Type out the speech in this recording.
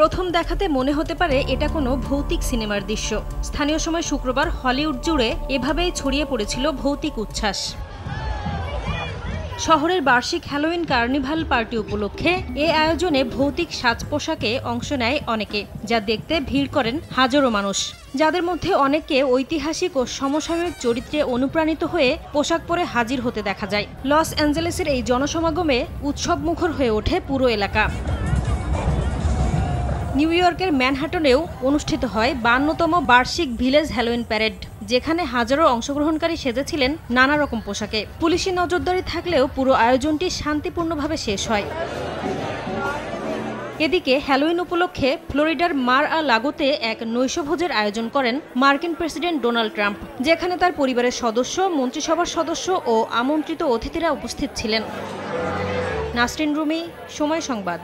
প্রথম দেখাতে মনে হতে পারে এটা কোনো ভৌতিক সিনেমার দৃশ্য। স্থানীয় সময় শুক্রবার হলিউড জুড়ে এভাবেই ছড়িয়ে পড়েছিল ভৌতিক উচ্ছ্বাস। শহরের বার্ষিক হ্যালোউইন কার্নিভাল পার্টি উপলক্ষে এ আয়োজনে ভৌতিক সাজ পোশাকে অংশ নেয় অনেকে, যা দেখতে ভিড় করেন হাজারো মানুষ, যাদের মধ্যে অনেককে ঐতিহাসিক ও সমসাময়িক চরিত্রে অনুপ্রাণিত হয়ে পোশাক পরে হাজির হতে দেখা যায়। লস অ্যাঞ্জেলেসের এই জনসমাগমে উৎসবমুখর হয়ে ওঠে পুরো এলাকা। নিউ ইয়র্কের ম্যানহাটনেও অনুষ্ঠিত হয় 52তম বার্ষিক ভিলেজ হ্যালোউইন প্যারেড, যেখানে হাজারো অংশগ্রহণকারী সেজেছিলেন নানা রকম পোশাকে। পুলিশি নজরদারি থাকলেও পুরো আয়োজনটি শান্তিপূর্ণভাবে শেষ হয়। এদিকে হ্যালোউইন উপলক্ষে ফ্লোরিডার মার-আ-লাগোতে এক নৈশভোজের আয়োজন করেন মার্কিন প্রেসিডেন্ট ডোনাল্ড ট্রাম্প, যেখানে তার পরিবারের সদস্য, মন্ত্রিসভার সদস্য ও আমন্ত্রিত অতিথিরা উপস্থিত ছিলেন। নাসরিন রুমি, সময় সংবাদ।